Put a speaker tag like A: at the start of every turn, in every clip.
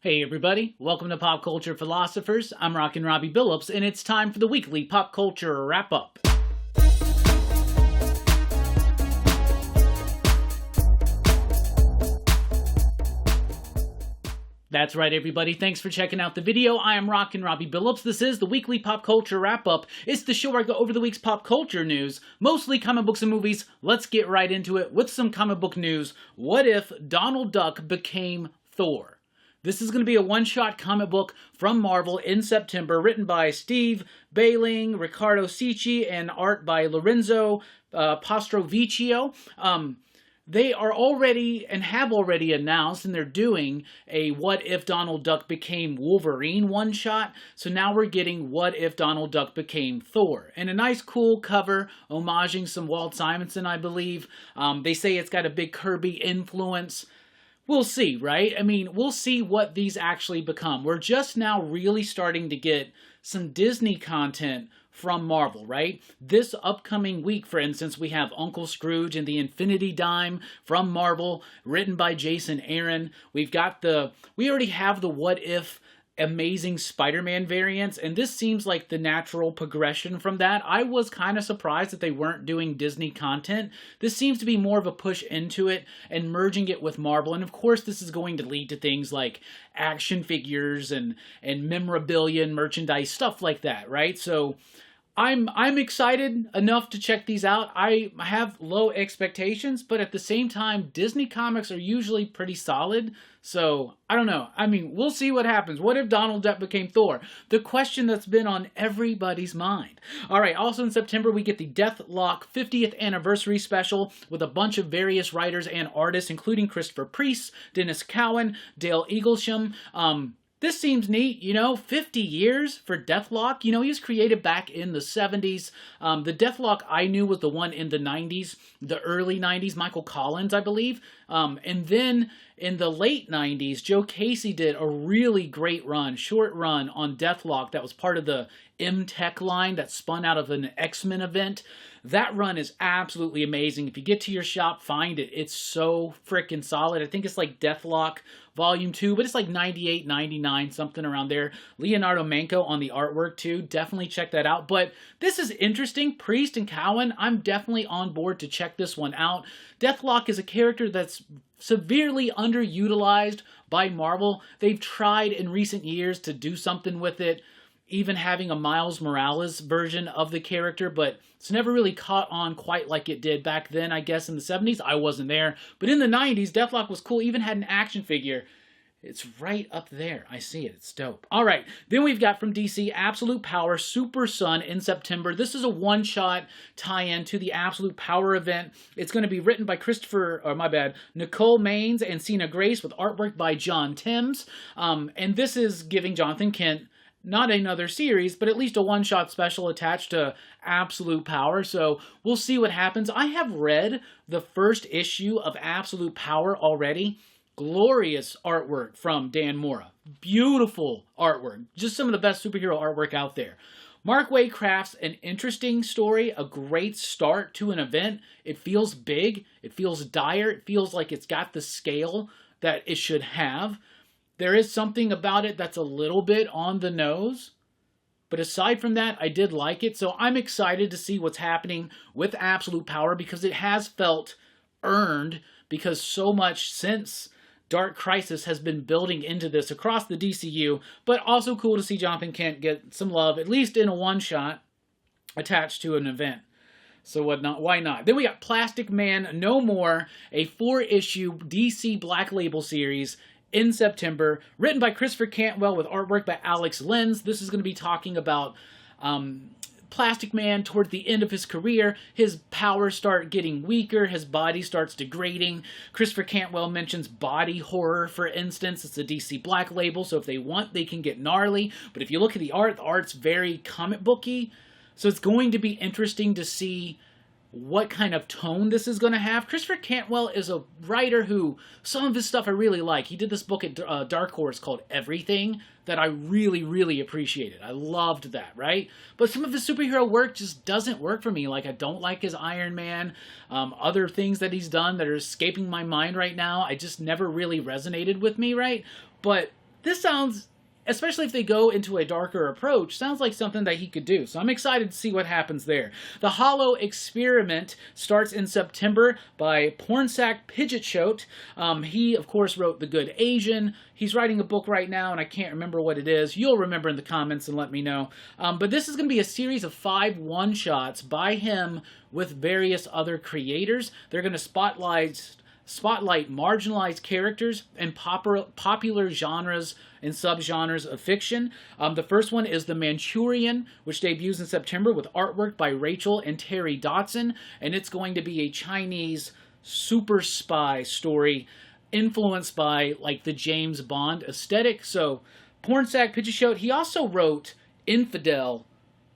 A: Hey everybody, welcome to Pop Culture Philosophers. I'm Rockin Robbie Billups, and it's time for the weekly pop culture wrap-up. That's right, everybody. Thanks for checking out the video. I am Rockin Robbie Billups. This is the weekly pop culture wrap-up. It's the show where I go over the week's pop culture news, mostly comic books and movies. Let's get right into it with some comic book news. What if Donald Duck became Thor? This is going to be a one-shot comic book from Marvel in September, written by Steve Bailing, Riccardo Cicci, and art by Lorenzo Pastrovicchio. They are already and have already announced, and they're doing a What If Donald Duck Became Wolverine one-shot. So now we're getting What If Donald Duck Became Thor. And a nice cool cover, homaging some Walt Simonson, I believe. They say it's got a big Kirby influence. We'll see, right? I mean, we'll see what these actually become. We're just now really starting to get some Disney content from Marvel, right? This upcoming week, for instance, we have Uncle Scrooge and the Infinity Dime from Marvel, written by Jason Aaron. We already have the What If Amazing Spider-Man variants, and this seems like the natural progression from that. I was kind of surprised that they weren't doing Disney content. This seems to be more of a push into it and merging it with Marvel, and of course this is going to lead to things like action figures and memorabilia and merchandise, stuff like that, right? So I'm excited enough to check these out. I have low expectations, but at the same time, Disney comics are usually pretty solid. So, I don't know. I mean, we'll see what happens. What if Donald Duck became Thor? The question that's been on everybody's mind. Alright, also in September, we get the Deathlok 50th Anniversary Special with a bunch of various writers and artists, including Christopher Priest, Dennis Cowan, Dale Eaglesham. This seems neat, 50 years for Deathlok. He was created back in the 70s. The Deathlok I knew was the one in the 90s, the early 90s, Michael Collins, I believe. And then in the late 90s, Joe Casey did a really great short run on Deathlok that was part of the M-Tech line that spun out of an X-Men event. That run is absolutely amazing. If you get to your shop, find it. It's so freaking solid. I think it's like Deathlok Volume 2, but it's like 98, 99, something around there. Leonardo Manco on the artwork too. Definitely check that out. But this is interesting. Priest and Cowan, I'm definitely on board to check this one out. Deathlok is a character that's severely underutilized by Marvel. They've tried in recent years to do something with it, even having a Miles Morales version of the character, but it's never really caught on quite like it did back then, I guess, in the 70s. I wasn't there. But in the 90s, Deathlok was cool, even had an action figure. It's right up there. I see it. It's dope. All right. Then we've got from DC, Absolute Power Super Sun in September. This is a one-shot tie-in to the Absolute Power event. It's going to be written by Nicole Maines and Sina Grace with artwork by John Timms. And this is giving Jonathan Kent not another series, but at least a one-shot special attached to Absolute Power, so we'll see what happens. I have read the first issue of Absolute Power already. Glorious artwork from Dan Mora. Beautiful artwork. Just some of the best superhero artwork out there. Mark Waid crafts an interesting story, a great start to an event. It feels big. It feels dire. It feels like it's got the scale that it should have. There is something about it that's a little bit on the nose. But aside from that, I did like it. So I'm excited to see what's happening with Absolute Power because it has felt earned because so much since Dark Crisis has been building into this across the DCU. But also cool to see Jonathan Kent get some love, at least in a one-shot, attached to an event. So why not? Then we got Plastic Man No More, a 4-issue DC Black Label series in September, written by Christopher Cantwell with artwork by Alex Lenz. This is going to be talking about Plastic Man toward the end of his career. His powers start getting weaker, his body starts degrading. Christopher Cantwell mentions body horror, for instance. It's a DC Black Label, so if they want, they can get gnarly. But if you look at the art's very comic booky, so it's going to be interesting to see what kind of tone this is going to have. Christopher Cantwell is a writer who, some of his stuff I really like. He did this book at Dark Horse called Everything that I really, really appreciated. I loved that, right? But some of his superhero work just doesn't work for me. Like, I don't like his Iron Man. Other things that he's done that are escaping my mind right now, I just never really resonated with me, right? But this sounds, especially if they go into a darker approach, sounds like something that he could do. So I'm excited to see what happens there. The Hollow Experiment starts in September by Pornsak Pidgeotchote. He, of course, wrote The Good Asian. He's writing a book right now, and I can't remember what it is. You'll remember in the comments and let me know. But this is going to be a series of 5 one-shots by him with various other creators. They're going to spotlight marginalized characters and popular genres and subgenres of fiction. The first one is The Manchurian, which debuts in September with artwork by Rachel and Terry Dotson, and it's going to be a Chinese super spy story influenced by like the James Bond aesthetic. So Pornsak Pidgeotchote, he also wrote Infidel,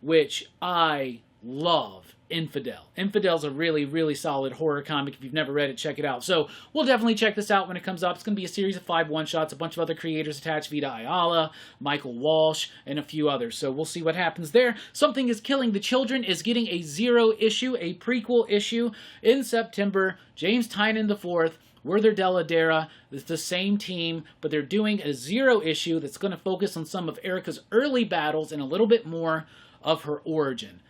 A: which I love. Infidel's a really, really solid horror comic. If you've never read it, check it out. So we'll definitely check this out when it comes up. It's going to be a series of 5 one-shots, a bunch of other creators attached, Vita Ayala, Michael Walsh, and a few others. So we'll see what happens there. Something is Killing the Children is getting a 0 issue, a prequel issue in September. James Tynion IV, Werther Dell'Edera, it's the same team, but they're doing a 0 issue that's going to focus on some of Erica's early battles and a little bit more of her origin.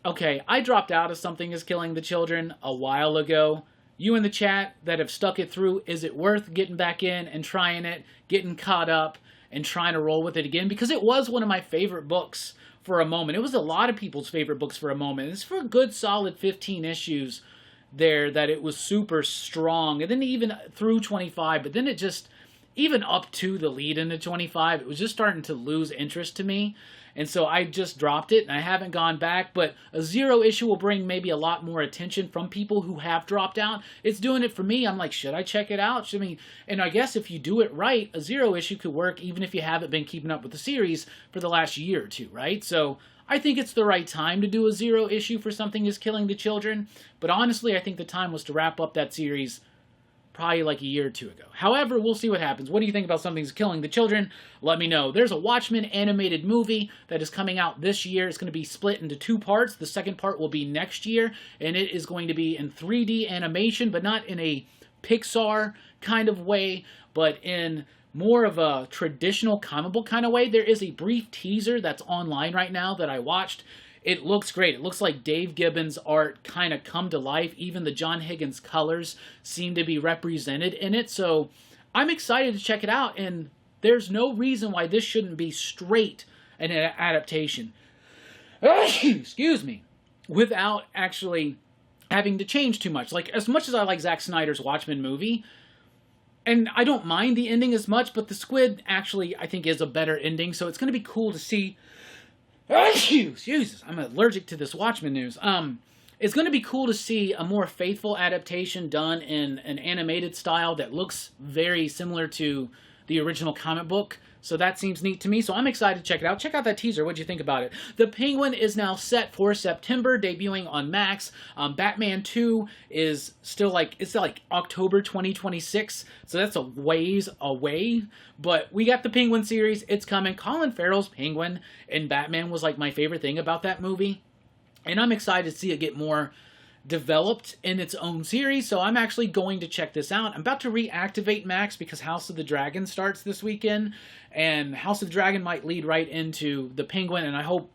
A: Okay, I dropped out of Something is Killing the Children a while ago. You in the chat that have stuck it through, is it worth getting back in and trying it, getting caught up, and trying to roll with it again? Because it was one of my favorite books for a moment. It was a lot of people's favorite books for a moment. It's for a good solid 15 issues there that it was super strong. And then even through 25, but then it just, even up to the lead into 25, it was just starting to lose interest to me. And so I just dropped it, and I haven't gone back. But a 0 issue will bring maybe a lot more attention from people who have dropped out. It's doing it for me. I'm like, should I check it out? And I guess if you do it right, a 0 issue could work even if you haven't been keeping up with the series for the last year or two, right? So I think it's the right time to do a 0 issue for Something is Killing the Children. But honestly, I think the time was to wrap up that series probably like a year or two ago. However, we'll see what happens. What do you think about Something's Killing the Children? Let me know. There's a Watchmen animated movie that is coming out this year. It's going to be split into 2 parts. The second part will be next year, and it is going to be in 3D animation, but not in a Pixar kind of way, but in more of a traditional comic book kind of way. There is a brief teaser that's online right now that I watched. It looks great. It looks like Dave Gibbons' art kind of come to life. Even the John Higgins colors seem to be represented in it. So I'm excited to check it out, and there's no reason why this shouldn't be straight an adaptation. Excuse me. Without actually having to change too much. Like, as much as I like Zack Snyder's Watchmen movie, and I don't mind the ending as much, but the squid actually, I think, is a better ending. So it's going to be cool to see. Jesus, I'm allergic to this Watchmen news. It's going to be cool to see a more faithful adaptation done in an animated style that looks very similar to the original comic book. So that seems neat to me. So I'm excited to check it out. Check out that teaser. What'd you think about it? The Penguin is now set for September, debuting on Max. Batman 2 is still like October 2026. So that's a ways away. But we got the Penguin series. It's coming. Colin Farrell's Penguin and Batman was like my favorite thing about that movie. And I'm excited to see it get more developed in its own series, so I'm actually going to check this out. I'm about to reactivate Max because House of the Dragon starts this weekend, and House of the Dragon might lead right into the Penguin, and I hope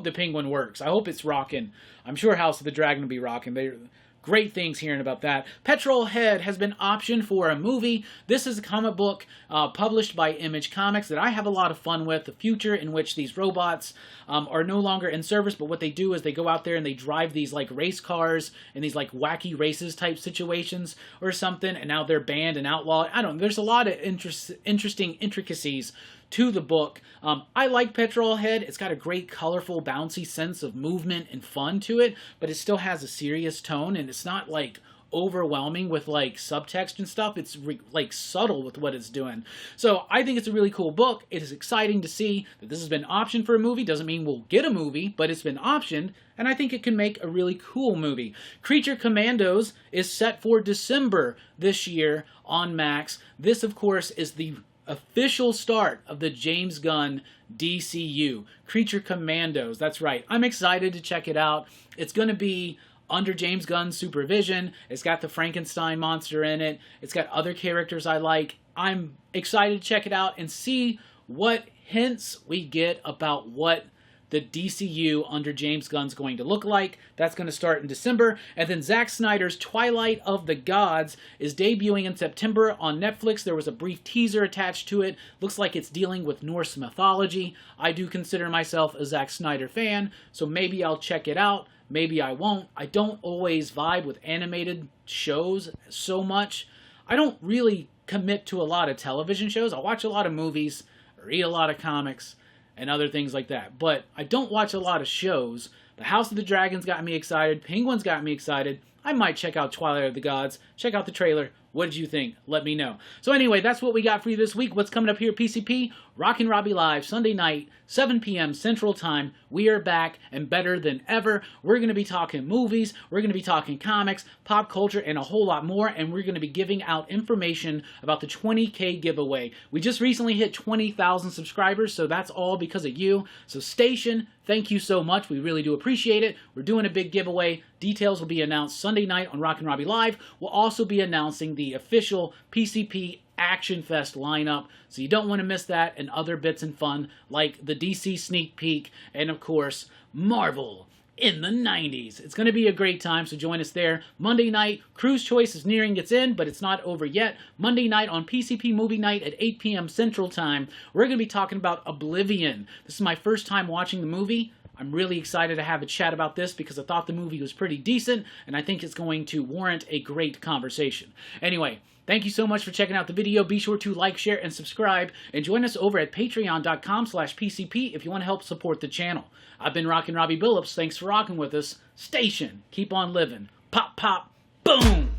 A: the Penguin works. I hope it's rocking. I'm sure House of the Dragon will be rocking. They're great things hearing about that. Petrol Head has been optioned for a movie. This is a comic book published by Image Comics that I have a lot of fun with. The future in which these robots are no longer in service, but what they do is they go out there and they drive these like race cars in these like wacky races type situations or something, and now they're banned and outlawed. I don't know. There's a lot of interesting intricacies to the book. I like Petrol Head. It's got a great, colorful, bouncy sense of movement and fun to it, but it still has a serious tone, and it's not like overwhelming with like subtext and stuff. It's like subtle with what it's doing. So I think it's a really cool book. It is exciting to see that this has been optioned for a movie. Doesn't mean we'll get a movie, but it's been optioned, and I think it can make a really cool movie. Creature Commandos is set for December this year on Max. This, of course, is the official start of the James Gunn DCU. Creature Commandos, that's right. I'm excited to check it out. It's going to be under James Gunn's supervision. It's got the Frankenstein monster in it. It's got other characters I like. I'm excited to check it out and see what hints we get about what the DCU under James Gunn's going to look like. That's going to start in December. And then Zack Snyder's Twilight of the Gods is debuting in September on Netflix. There was a brief teaser attached to it. Looks like it's dealing with Norse mythology. I do consider myself a Zack Snyder fan, so maybe I'll check it out. Maybe I won't. I don't always vibe with animated shows so much. I don't really commit to a lot of television shows. I watch a lot of movies, read a lot of comics, and other things like that. But I don't watch a lot of shows. The House of the Dragons got me excited. Penguins got me excited. I might check out Twilight of the Gods. Check out the trailer. What did you think? Let me know. So anyway, that's what we got for you this week. What's coming up here at PCP? Rockin Robbie Live, Sunday night, 7 p.m. Central Time. We are back and better than ever. We're going to be talking movies. We're going to be talking comics, pop culture, and a whole lot more. And we're going to be giving out information about the 20K giveaway. We just recently hit 20,000 subscribers, so that's all because of you. So Station, thank you so much. We really do appreciate it. We're doing a big giveaway. Details will be announced Sunday night on Rockin Robbie Live. We'll also be announcing the official PCP Action Fest lineup, so you don't want to miss that, and other bits and fun like the DC sneak peek and of course Marvel in the 90s. It's going to be a great time, so join us there. Monday night, Crew's Choice is nearing its end, but it's not over yet. Monday night on PCP Movie Night at 8 p.m. Central Time, we're going to be talking about Oblivion. This is my first time watching the movie. I'm really excited to have a chat about this because I thought the movie was pretty decent, and I think it's going to warrant a great conversation. Anyway, thank you so much for checking out the video. Be sure to like, share, and subscribe, and join us over at patreon.com/PCP if you want to help support the channel. I've been Rockin Robbie Billups. Thanks for rocking with us. Station, keep on living. Pop, pop, boom!